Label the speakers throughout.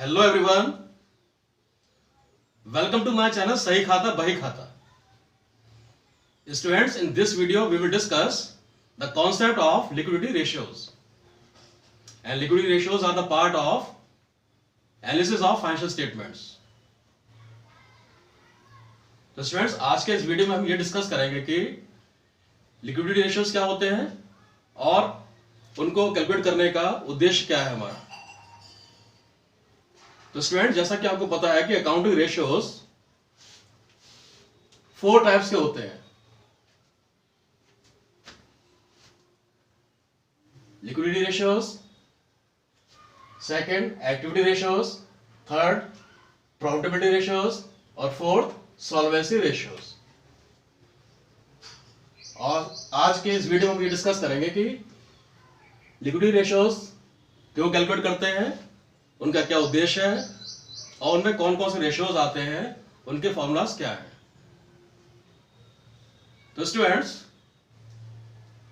Speaker 1: Hello everyone, welcome to my channel Sahi Khata Bahi Khata. Students, in this video we will discuss the concept of liquidity ratios. And liquidity ratios are the part of analysis of financial statements. तो students, आज के इस video में हम ये discuss करेंगे कि liquidity ratios क्या होते हैं और उनको कैलकुलेट करने का उद्देश्य क्या है हमारा। तो स्टूडेंट, जैसा कि आपको पता है कि अकाउंटिंग रेशियोज 4 टाइप्स के होते हैं। Liquidity ratios, second activity ratios, third profitability ratios और फोर्थ सॉल्वेंसी रेशियोज। और आज के इस वीडियो में हम ये डिस्कस करेंगे कि लिक्विडिटी रेशियोज क्यों कैलकुलेट करते हैं, उनका क्या उद्देश्य है और उनमें कौन कौन से रेशियोज आते हैं, उनके फॉर्मूलाज क्या हैं। तो स्टूडेंट्स,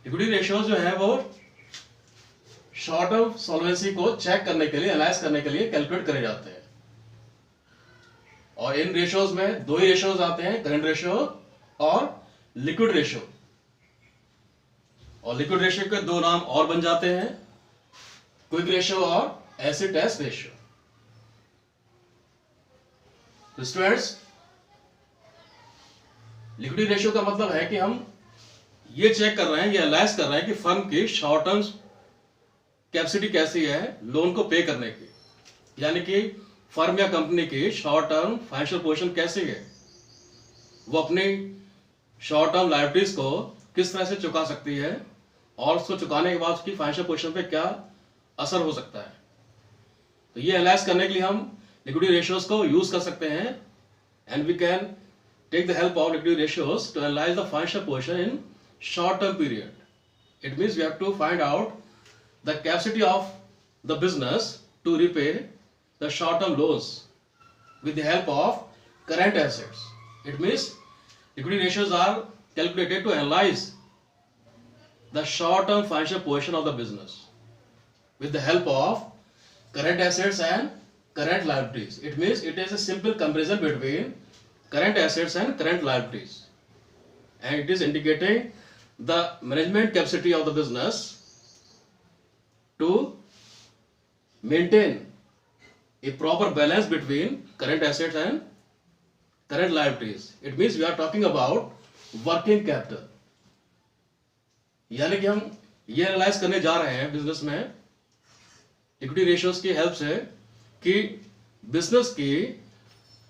Speaker 1: लिक्विडिटी रेशियोज जो है वो शॉर्ट टर्म सॉल्वेंसी को चेक करने के लिए, एनालाइज करने के लिए कैलकुलेट करे जाते हैं। और इन रेशियोज में 2 ही रेशियोज आते हैं, करंट रेशियो और लिक्विड रेशियो। और लिक्विड रेशियो के 2 नाम और बन जाते हैं, क्विक रेशियो और एसिड टेस्ट रेशियो। तो स्टूडेंट्स, लिक्विडिटी रेशियो का मतलब है कि हम ये चेक कर रहे हैं, ये एनालाइज कर रहे हैं कि फर्म की शॉर्ट टर्म कैपेसिटी कैसी है लोन को पे करने की, यानी कि फर्म या कंपनी की शॉर्ट टर्म फाइनेंशियल पोजीशन कैसी है, वो अपनी शॉर्ट टर्म लायबिलिटीज को किस तरह से चुका सकती है और उसको चुकाने के बाद उसकी फाइनेंशियल पोजीशन पे क्या असर हो सकता है। तो ये एनालाइज करने के लिए हम लिक्विडिटी रेशियोज को यूज कर सकते हैं and we can take the help of liquidity ratios to analyse the financial position in short term period. It means we have to find out the capacity of the business to repay the short-term loans with the help of current assets. It means liquidity ratios are calculated to analyze the short-term financial position of the business with the help of current assets and current liabilities. It means it is a simple comparison between current assets and current liabilities, and it is indicating the management capacity of the business to maintain a proper balance between current assets and current liabilities. It means we are talking about working capital. यानी कि हम ये analyse करने जा रहे हैं business में liquidity ratios की हेल्प से कि बिजनेस की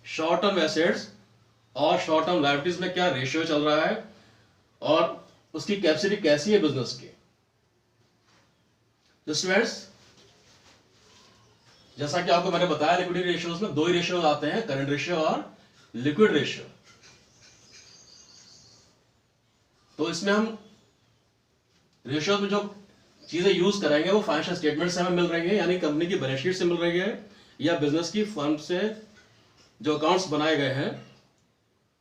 Speaker 1: शॉर्ट टर्म एसेट्स और शॉर्ट टर्म लायबिलिटीज में क्या रेशियो चल रहा है और उसकी कैपेसिटी कैसी है बिजनेस की। स्टूडेंट्स, जैसा कि आपको मैंने बताया, लिक्विडिटी रेशियोज में 2 ही रेशियो आते हैं, करंट रेशियो और लिक्विड रेशियो। तो इसमें हम रेशियो में जो चीजें यूज करेंगे वो फाइनेंशियल स्टेटमेंट से हमें मिल रही है, यानी कंपनी की बैलेंस शीट से मिल रही है या बिजनेस की फर्म से जो अकाउंट्स बनाए गए हैं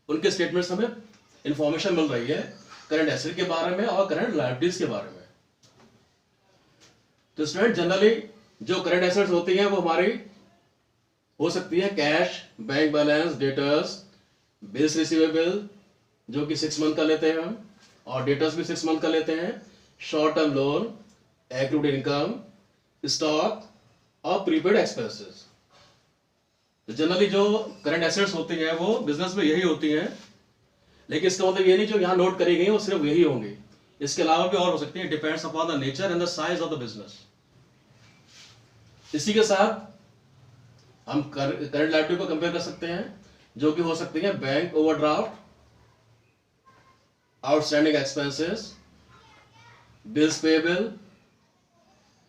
Speaker 1: उनके स्टेटमेंट से हमें इंफॉर्मेशन मिल रही है करंट एसेट के बारे में और करंट लायबिलिटीज के बारे में। तो स्टूडेंट, जनरली जो करंट एसेट्स होती हैं वो हमारी हो सकती है cash, bank balance, debtors, bills receivable जो कि 6 मंथ का लेते हैं हम, और डेटर्स भी 6 मंथ का लेते हैं, short term loan, accrued income, stock और प्रीपेड एक्सपेंसेस। तो जनरली जो करंट एसेट्स होती हैं वो बिजनेस में यही होती हैं, लेकिन इसका मतलब ये नहीं जो यहाँ नोट करी गई वो सिर्फ यही होंगी, इसके अलावा भी और हो सकती है। Depends upon the nature and the size of the business. इसी के साथ हम करंट लायबिलिटी को कंपेयर कर सकते हैं, जो कि हो सकती है bank overdraft, outstanding expenses, bills payable,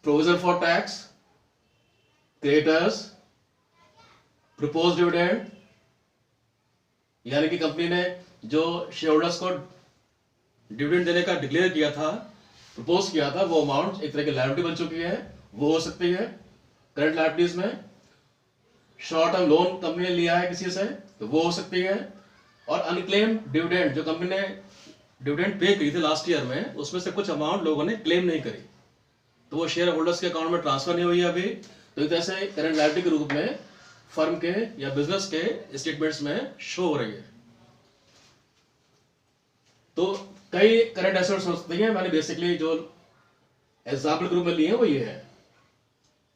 Speaker 1: provision for tax, creditors, proposed dividend, यानी कि कंपनी ने जो शेयर होल्डर्स को डिविडेंड देने का डिक्लेयर किया था, प्रपोज किया था, वो अमाउंट एक तरह की लायबिलिटी बन चुकी है, वो हो सकती है करंट लायबिलिटीज में। शॉर्ट टर्म लोन कंपनी ने लिया है किसी से, तो वो हो सकती है। और अनक्लेम डिविडेंड, जो कंपनी ने डिविडेंड पे करी थी लास्ट ईयर में, उसमें से कुछ अमाउंट लोगों ने क्लेम नहीं करी, तो वो शेयर होल्डर्स के अकाउंट में ट्रांसफर नहीं हुई है अभी, तो इस तरह से करंट लायबिलिटी के रूप में फर्म के या बिजनेस के स्टेटमेंट्स में शो हो रही है। तो कई करंट एसेट्स हो सकती हैं, मैंने बेसिकली जो एग्जाम्पल के रूप में लिए हैं वो ये है,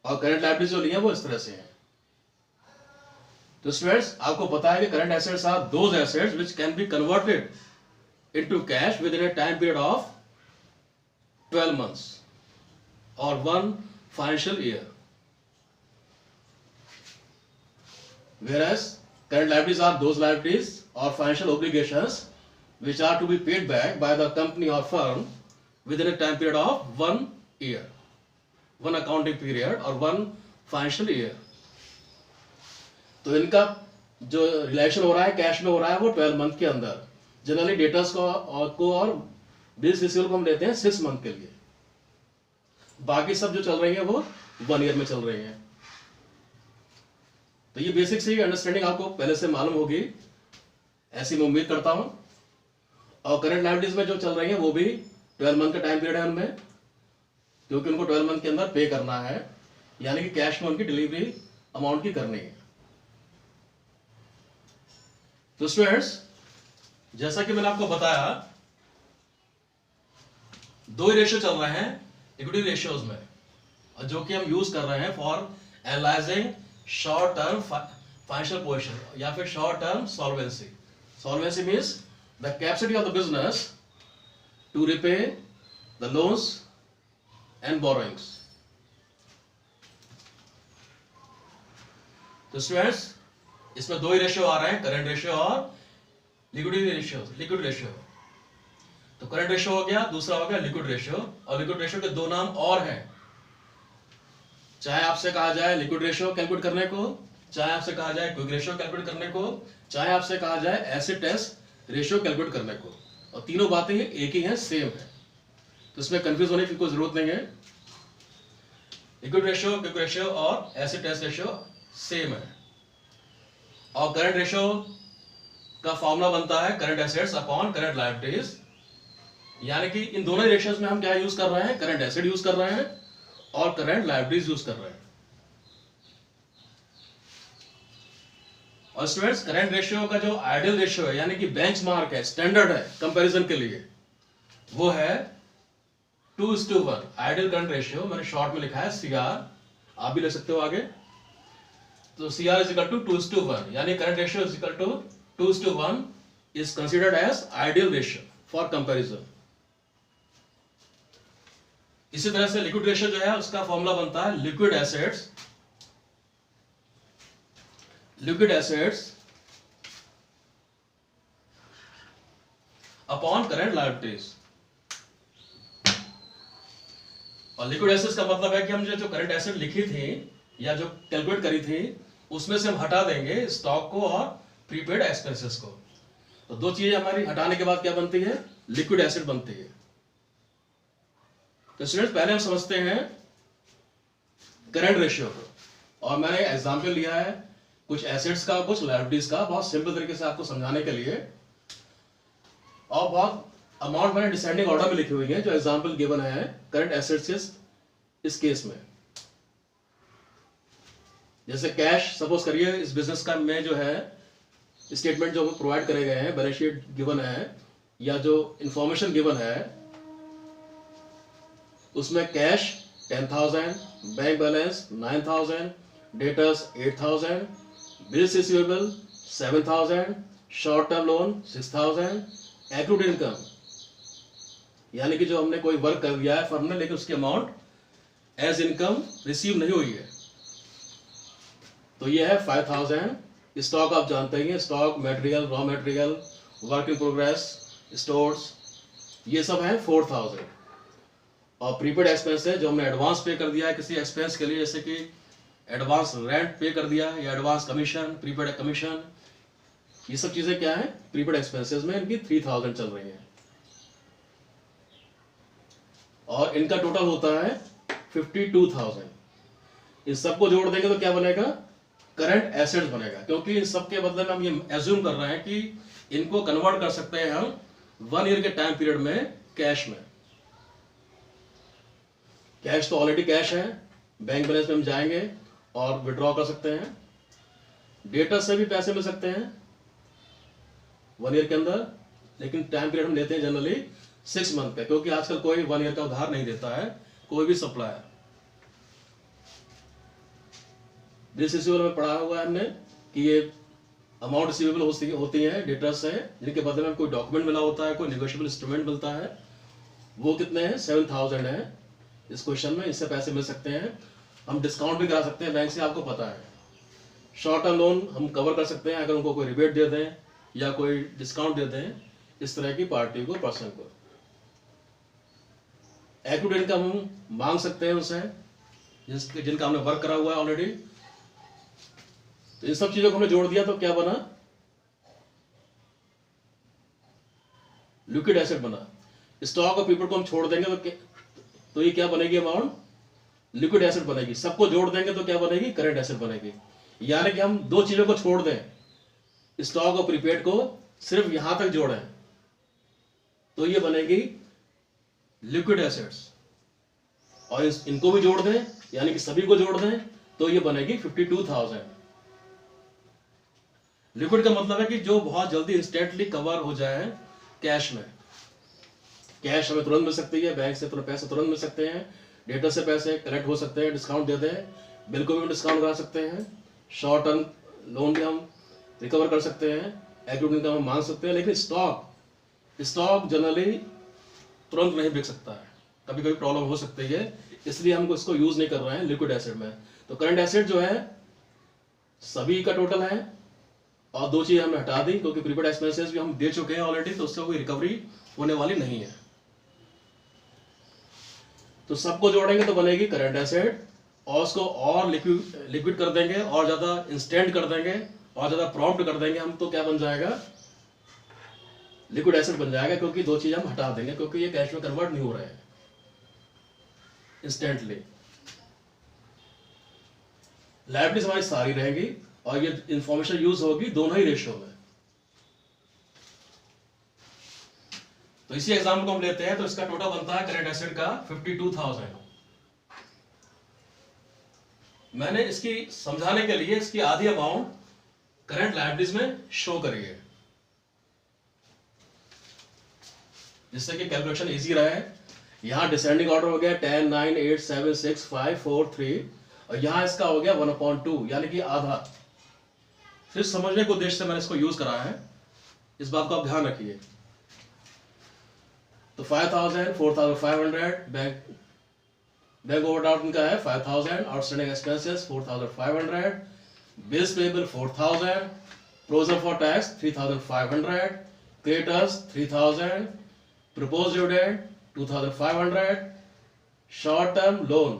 Speaker 1: और करंट लायबिलिटी जो लिए हैं वो इस तरह से है। तो स्टूडेंट्स, आपको पता है कि current assets are those assets which can be converted into cash within a time period of 12 months or 1 financial year, whereas current liabilities are those liabilities or financial obligations which are to be paid back by the company or firm within a time period of 1 year, 1 accounting period or 1 financial year. तो इनका जो relation हो रहा है cash में हो रहा है वो 12 मंथ के अंदर। जनरली डेटर्स को और बिल्स रिसीवेबल को हम लेते हैं 6 मंथ के लिए, बाकी सब जो चल रही है वो 1 ईयर में चल रही है। तो ये बेसिक सी अंडरस्टैंडिंग आपको पहले से मालूम होगी, ऐसी मैं उम्मीद करता हूं। और करंट लायबिलिटीज में जो चल रही है वो भी 12 मंथ का टाइम पीरियड है उनमें, क्योंकि उनको 12 मंथ के अंदर पे करना है, यानी कि कैश में उनकी डिलीवरी अमाउंट की करनी है। तो स्टूडेंट्स, जैसा कि मैंने आपको बताया, 2 रेशियो चल रहे हैं इक्विटी रेशियोज में, और जो कि हम यूज कर रहे हैं for analysing short term financial position या फिर short term solvency. Solvency means the capacity of the business to repay the loans and borrowings. तो स्टूडेंट्स, इसमें 2 ही रेशियो आ रहे हैं, करंट रेशियो और लिक्विडिटी रेशियो। लिक्विड रेशियो, तो करंट रेशियो हो गया, दूसरा हो गया लिक्विड रेशियो। और लिक्विड रेशियो के 2 नाम और हैं, चाहे आपसे कहा जाए लिक्विड रेशियो कैलकुलेट करने को, चाहे आपसे कहा जाए क्विक रेशियो कैलकुलेट करने को, चाहे आपसे कहा जाए एसिड टेस्ट रेशियो कैलकुलेट करने को, और तीनों बातें एक ही हैं, सेम है। तो इसमें कंफ्यूज होने की कोई जरूरत नहीं है। लिक्विड रेशियो, क्विक रेशियो और एसिड टेस्ट रेशियो सेम है। और करंट रेशियो का फॉर्मूला बनता है current assets upon current liabilities, यानी कि इन दोनों रेशियोज में हम क्या यूज कर रहे हैं, करंट एसेट यूज कर रहे हैं और करंट लायबिलिटीज यूज कर रहे हैं। और स्टूडेंट्स, करंट रेशियो का जो आइडियल रेशियो है, यानी कि बेंचमार्क है, स्टैंडर्ड है कंपैरिजन के लिए, वो है 2:1। आइडियल करंट रेशियो मैंने शॉर्ट में लिखा है CR, आप भी लिख सकते हो आगे। तो CR is equal to 2:1, यानी current ratio is equal to 2:1 is considered as ideal ratio for comparison। इसी तरह से लिक्विड रेशियो जो है उसका फॉर्मूला बनता है liquid assets upon current liabilities. और लिक्विड एसेट्स का मतलब है कि हम जो करंट एसेट लिखी थी या जो कैलकुलेट करी थी, उसमें से हम हटा देंगे स्टॉक को और प्रीपेड एक्सपेंसेस को। तो 2 चीजें हमारी हटाने के बाद क्या बनती है, लिक्विड एसेट बनती है। तो स्टूडेंट्स, पहले हम समझते हैं करंट रेशियो को, और मैंने एग्जांपल लिया है कुछ एसेट्स का, कुछ लायबिलिटीज का, बहुत सिंपल तरीके से आपको समझाने के लिए। और बहुत अमाउंट मैंने डिसेंडिंग ऑर्डर में लिखी हुई है, जो एग्जांपल गिवन है करंट एसेट्स इस केस में। जैसे कैश, सपोज करिए इस बिजनेस का में जो है स्टेटमेंट जो प्रोवाइड करे गए हैं, बैलेंस शीट गिवन है या जो इंफॉर्मेशन गिवन है, उसमें cash 10,000, bank balance 9,000, debtors 8,000, bills receivable 7,000, short term loan 6,000, accrued income, यानी कि जो हमने कोई वर्क कर दिया है फर्म ने, लेकिन उसकी अमाउंट एज इनकम रिसीव नहीं हुई है, तो ये है 5,000। स्टॉक आप जानते ही हैं, stock, material, raw material, work in progress, stores, ये सब है 4,000। और प्रीपेड एक्सपेंस है जो हमने एडवांस पे कर दिया है किसी एक्सपेंस के लिए, जैसे कि एडवांस रेंट पे कर दिया या एडवांस कमीशन, प्रीपेड कमीशन, ये सब चीजें क्या है प्रीपेड एक्सपेंसेस में, इनकी 3,000 चल रही है। और इनका टोटल होता है 52,000। इन सबको जोड़ देंगे तो क्या बनेगा, करंट एसेट्स बनेगा, क्योंकि इन सब के बदले में हम ये एज्यूम कर रहे हैं कि इनको कन्वर्ट कर सकते हैं हम 1 ईयर के टाइम पीरियड में कैश में। कैश तो ऑलरेडी कैश है, बैंक बैलेंस में हम जाएंगे और विड्रॉ कर सकते हैं। डेटर से भी पैसे मिल सकते हैं 1 ईयर के अंदर, लेकिन टाइम पीरियड हम लेते हैं जनरली 6 मंथ का, क्योंकि आजकल कोई 1 ईयर का उधार नहीं देता है कोई भी सप्लायर। बिल्स रिसीवेबल में पढ़ा हुआ है हमने कि ये अमाउंट रिसीवेबल होती है डेटर्स से, जिनके बदले में कोई डॉक्यूमेंट मिला होता है, कोई नेगोशिएबल इंस्ट्रूमेंट मिलता है। वो कितने हैं? 7000 है इस क्वेश्चन में। इससे पैसे मिल सकते हैं। हम डिस्काउंट भी करा सकते हैं बैंक से, आपको पता है। शॉर्ट टर्म लोन हम कवर कर सकते हैं अगर उनको कोई रिबेट दे दें या कोई डिस्काउंट दे दें इस तरह की पार्टी को, पर्सन को। एक्टिव इनकम हम मांग सकते हैं उनसे जिनका हमने वर्क करा हुआ है ऑलरेडी। तो इन सब चीजों को हमने जोड़ दिया तो क्या बना? लिक्विड एसेट बना। स्टॉक और पीपल को हम छोड़ देंगे तो ये क्या बनेगी? अमाउंट लिक्विड एसेट बनेगी। सबको जोड़ देंगे तो क्या बनेगी? करंट एसेट बनेगी। यानी कि हम दो चीजों को छोड़ दें, स्टॉक और प्रीपेड को सिर्फ यहां तक जोड़ें तो ये बनेगी लिक्विड एसेट्स, और इनको भी जोड़ दें यानी कि सभी को जोड़ दें तो ये बनेगी 52,000। लिक्विड का मतलब है कि जो बहुत जल्दी इंस्टेंटली कवर हो जाए कैश में। कैश हमें तुरंत मिल सकती है, बैंक से पैसे तुरंत मिल सकते हैं, डेटर से पैसे कलेक्ट हो सकते हैं, डिस्काउंट देते हैं, बिल को भी हम डिस्काउंट करा सकते हैं, शॉर्ट टर्म लोन भी हम रिकवर कर सकते हैं, एक्टिव इनकम हम मांग सकते हैं। लेकिन स्टॉक जनरली तुरंत नहीं बिक सकता है, कभी कभी प्रॉब्लम हो सकती है, इसलिए हम इसको यूज नहीं कर रहे हैं लिक्विड एसेट में। तो करंट एसेट जो है सभी का टोटल है, और दो चीज हमने हटा दी क्योंकि प्रीपेड एक्सपेंसेस भी हम दे चुके हैं ऑलरेडी, तो उससे कोई रिकवरी होने वाली नहीं है। तो सबको जोड़ेंगे तो बनेगी करंट एसेट, और उसको और लिक्विड कर देंगे और ज्यादा इंस्टेंट कर देंगे और ज्यादा प्रॉम्प्ट कर देंगे हम, तो क्या बन जाएगा? लिक्विड एसेट बन जाएगा, क्योंकि दो चीज हम हटा देंगे क्योंकि ये कैश में कन्वर्ट नहीं हो रहे हैं इंस्टेंटली। लायबिलिटीज हमारी सारी रहेगी और ये इंफॉर्मेशन यूज होगी दोनों ही रेशियो में। तो इसी एग्जाम्पल को हम लेते हैं, तो इसका टोटल बनता है करंट एसेट का 52,000। मैंने इसकी समझाने के लिए इसकी आधी अमाउंट करंट लायबिलिटीज में शो करी है, जिससे कि कैलकुलेशन इजी रहे। यहां डिसेंडिंग ऑर्डर हो गया 10, 9, 8, 7, 6, 5, 4, 3, और यहां इसका हो गया 1/2 यानी कि आधा। सिर्फ समझने के उद्देश्य से मैंने इसको यूज करा है, इस बात को आप ध्यान रखिए। तो 5,000, 4,500 बैंक ओवरड्राफ्ट इनका है 5,000, outstanding expenses 4,500, bills payable 4,000, provision for tax 3,500, creditors 3,000, proposed dividend 2,500, short term loan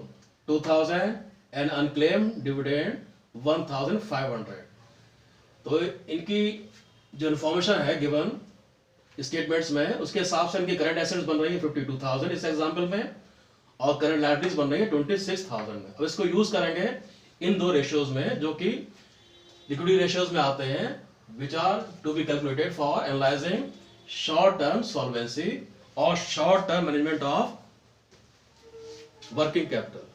Speaker 1: 2,000 and unclaimed dividend 1,500। तो इनकी जो इन्फॉर्मेशन है गिवन स्टेटमेंट्स में, उसके हिसाब से इनकी करंट एसेट्स बन रही है 52,000 इस एग्जांपल में, और करंट लायबिलिटीज बन रही है 26,000 में। अब इसको यूज करेंगे इन दो रेशियोज में जो कि लिक्विडिटी रेशियोज में आते हैं, which are to be calculated for analysing short term solvency और short term management of working capital.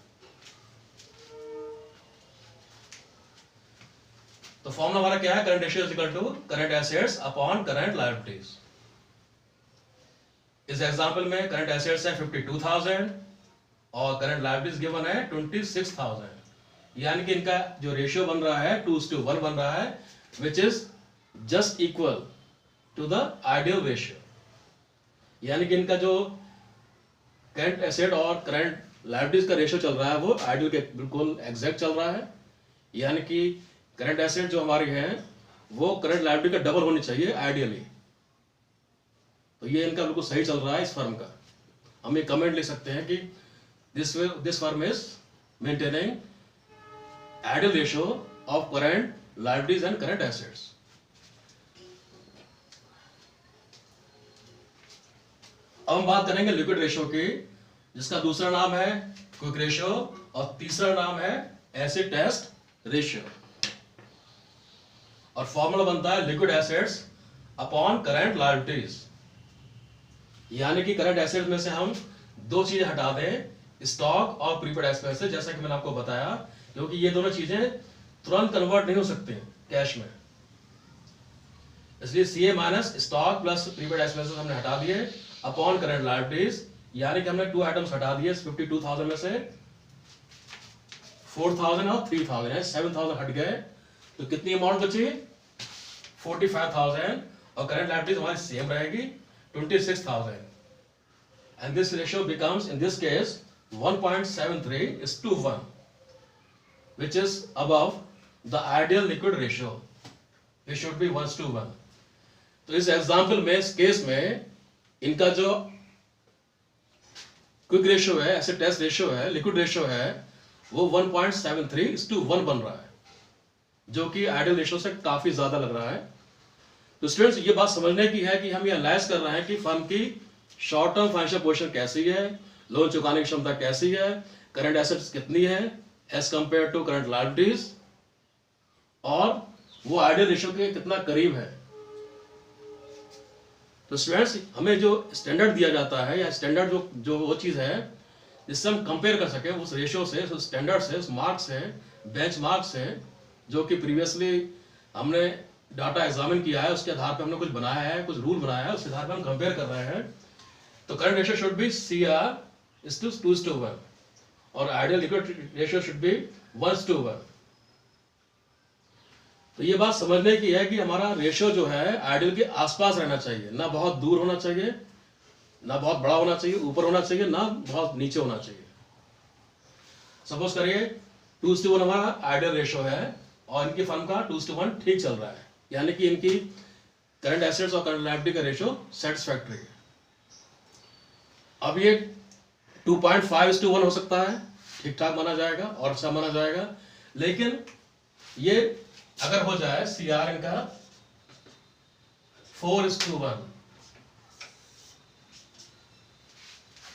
Speaker 1: तो फॉर्मूला हमारा क्या है? Current ratio is equal to current assets upon current liabilities. इस एग्जांपल में करंट एसेट्स है 52,000 और करंट लायबिलिटीज गिवन है 26,000, यानी कि इनका जो रेशियो बन रहा है 2:1 बन रहा है, which is just equal to the ideal ratio. यानी कि इनका जो करंट एसेट और करंट लायबिलिटीज का रेशियो चल रहा है वो आइडियल के बिल्कुल एग्जैक्ट चल रहा है। यानी कि करंट एसेट जो हमारी है वो करंट लायबिलिटी का डबल होनी चाहिए आइडियली। तो ये इनका बिल्कुल सही चल रहा है इस फर्म का। हम ये कमेंट लिख सकते हैं कि this firm is maintaining ideal ratio of current liabilities and current assets. अब हम बात करेंगे लिक्विड रेशियो की, जिसका दूसरा नाम है क्विक रेशियो और तीसरा नाम है एसिड टेस्ट रेशियो। और फॉर्मूला बनता है liquid assets upon current liabilities. यानी कि करंट एसेट्स में से हम दो चीजें हटा दें, स्टॉक और प्रीपेड एक्सपेंसेस। जैसा कि मैंने आपको बताया क्योंकि ये दोनों चीजें तुरंत कन्वर्ट नहीं हो सकती कैश में, इसलिए CA minus stock plus prepaid expenses हमने हटा दिए अपॉन करंट लायबिलिटीज, यानी कि हमने 2 आइटम्स हटा दिए 52,000 में से 4,000 और 3,000 है, 7,000 हट गए, तो कितनी अमाउंट बची 45,000 और करंट लायबिलिटीज हमारी सेम रहेगी 26,000 and this ratio becomes in this case 1.73:1 which is above the ideal liquid ratio, it should be 1:1. तो इस एग्जाम्पल में, इस केस में इनका जो क्विक रेशियो है, एसिड टेस्ट रेशियो है, लिक्विड रेशियो है, वो 1.73:1 बन रहा है, जो कि आइडियल रेशियो से काफी ज्यादा लग रहा है। तो स्टूडेंट्स ये बात समझने की है कि हम ये एनालाइज कर रहे हैं कि फर्म की शॉर्ट टर्म फाइनेंशियल पोजीशन कैसी है, लोन चुकाने की क्षमता कैसी है, करंट एसेट्स कितनी है as compare to current liabilities, और वो आइडियल रेशियो के कितना करीब है। तो स्टूडेंट्स हमें जो स्टैंडर्ड दिया जाता है, या स्टैंडर्ड जो वो चीज है जिससे हम कंपेयर कर सके उस रेशियो से, उस स्टैंडर्ड से, उस मार्क से, बेंचमार्क से, जो कि प्रीवियसली हमने डाटा एग्जामिन किया है, उसके आधार पर हमने कुछ बनाया है, कुछ रूल बनाया है, उसके आधार पर हम कंपेयर कर रहे हैं। तो current ratio should be CR:2:1 और ideal liquid ratio should be 1:1। तो ये बात समझने की है कि हमारा रेशियो जो है आइडियल के आसपास रहना चाहिए, ना बहुत दूर होना चाहिए, ना बहुत बड़ा होना चाहिए, ऊपर होना चाहिए, ना बहुत नीचे होना चाहिए। सपोज करिए 2:1 हमारा आइडियल रेशियो है और इनकी फर्म का 2:1 ठीक चल रहा है, यानी कि इनकी करंट एसेट्स और करंट लायबिलिटी का रेशियो सेटिस्फैक्टरी है। अब ये 2.5:1 हो सकता है, ठीक ठाक माना जाएगा और अच्छा माना जाएगा, लेकिन ये अगर हो जाए CR इनका 4:1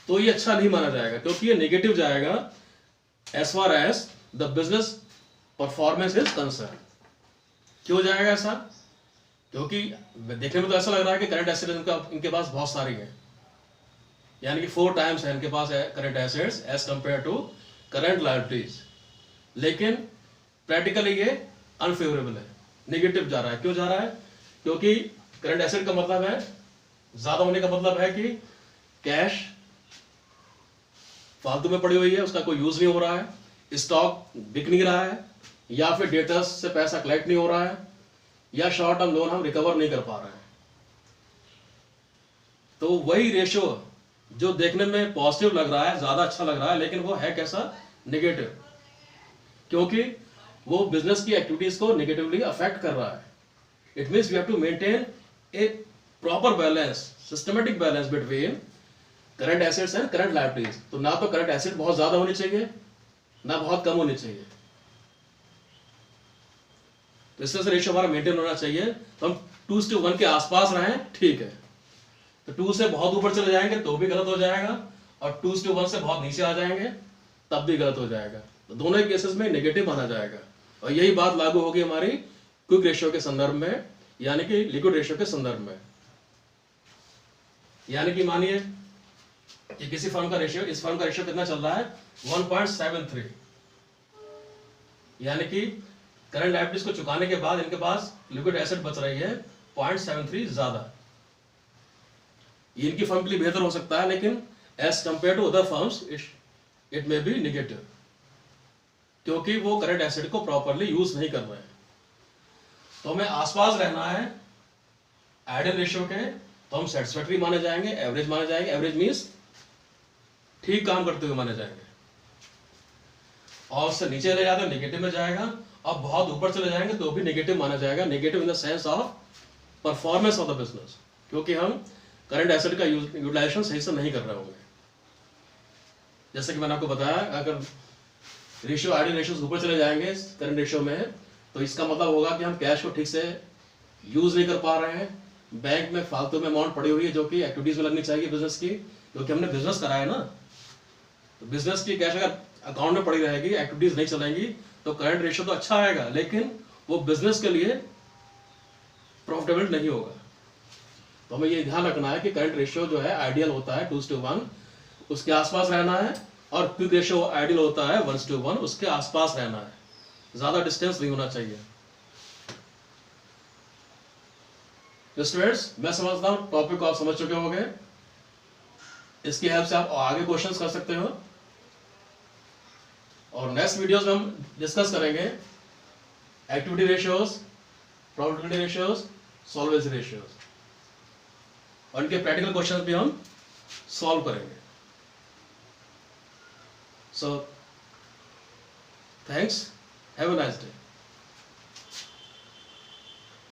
Speaker 1: तो ये अच्छा नहीं माना जाएगा, क्योंकि ये नेगेटिव जाएगा as far as the business performance is concern. क्यों जाएगा ऐसा? क्योंकि देखने में तो ऐसा लग रहा है कि करंट एसेट्स इनके पास बहुत सारी है, यानी कि 4 टाइम्स है इनके पास current assets as compare to current liabilities, लेकिन प्रैक्टिकली ये अनफेवरेबल है, नेगेटिव जा रहा है। क्यों जा रहा है? क्योंकि करंट एसेट का मतलब है, ज्यादा होने का मतलब है कि कैश फालतू में पड़ी हुई है, उसका कोई यूज नहीं हो रहा है, स्टॉक बिक नहीं रहा है, या फिर डेटर्स से पैसा कलेक्ट नहीं हो रहा है, या शॉर्ट टर्म लोन हम रिकवर नहीं कर पा रहे हैं। तो वही रेशियो जो देखने में पॉजिटिव लग रहा है, ज्यादा अच्छा लग रहा है, लेकिन वो है कैसा? नेगेटिव, क्योंकि वो बिजनेस की एक्टिविटीज को नेगेटिवली अफेक्ट कर रहा है। It means we have to maintain a proper balance, systematic balance between current assets and current liabilities. तो ना तो करंट एसेट बहुत ज्यादा होनी चाहिए, ना बहुत कम होनी चाहिए। तो इस तरह से रेशियो हमारा मेंटेन होना चाहिए। तो हम 2:1 के आसपास रहें, ठीक है। तो 2 से बहुत ऊपर चले जाएंगे तो भी गलत हो जाएगा, और 2:1 से बहुत नीचे आ जाएंगे तब भी गलत हो जाएगा। तो दोनों ही केसेस में नेगेटिव माना जाएगा, और यही बात लागू होगी हमारी क्विक रेशियो के संदर्भ में, यानी कि लिक्विड रेशियो के संदर्भ में। यानी कि मानिए कि किसी फर्म का रेशियो, इस फर्म का रेशियो कितना चल रहा है? 1.73, यानी कि करंट लायबिलिटीज को चुकाने के बाद इनके पास लिक्विड एसेट बच रही है 0.73 ज्यादा। ये इनकी फर्म के लिए बेहतर हो सकता है, लेकिन as compare to other firms it may be negative, क्योंकि वो करंट एसेट को प्रॉपरली यूज नहीं कर रहे हैं। तो हमें आसपास रहना है आइडियल रेशियो के, तो हम सेटिस्फैक्टरी माने जाएंगे, एवरेज माने जाएंगे। एवरेज मींस ठीक काम करते हुए माने जाएंगे, और उससे नीचे चले जाते नेगेटिव में जाएगा, और बहुत ऊपर चले जाएंगे तो भी नेगेटिव माना जाएगा। Negative in the sense of performance of the business, क्योंकि हम करंट एसेट का यूटिलाइजेशन सही से नहीं कर रहे होंगे। जैसे कि मैंने आपको बताया, अगर रेशियो आइडियल रेशियो ऊपर चले जाएंगे करंट रेशियो में, तो इसका मतलब होगा कि हम कैश को ठीक से यूज नहीं कर पा रहे हैं, बैंक में फालतू में अमाउंट पड़ी हुई है जो कि एक्टिविटीज में लगनी चाहिए बिजनेस की, क्योंकि हमने बिजनेस करा है ना। तो बिजनेस की कैश अगर अकाउंट में पड़ी रहेगी, एक्टिविटीज नहीं चलेंगी, तो करंट रेशियो तो अच्छा आएगा, लेकिन वो बिजनेस के लिए प्रॉफिटेबल नहीं होगा। तो हमें ये ध्यान रखना है कि करंट रेशियो जो है आइडियल होता है 2:1, उसके आसपास रहना है, और क्विक रेशियो आइडियल होता है 1:1, उसके आसपास रहना है, ज्यादा डिस्टेंस नहीं होना चाहिए। स्टूडेंट्स, मैं समझता हूं टॉपिक को आप समझ चुके होंगे। इसकी हेल्प से आप आगे क्वेश्चंस कर सकते हो, और नेक्स्ट वीडियोस में हम डिस्कस करेंगे activity ratios, probability ratios, solvency ratios, और इनके प्रैक्टिकल क्वेश्चंस भी हम सॉल्व करेंगे। So thanks, have a nice day.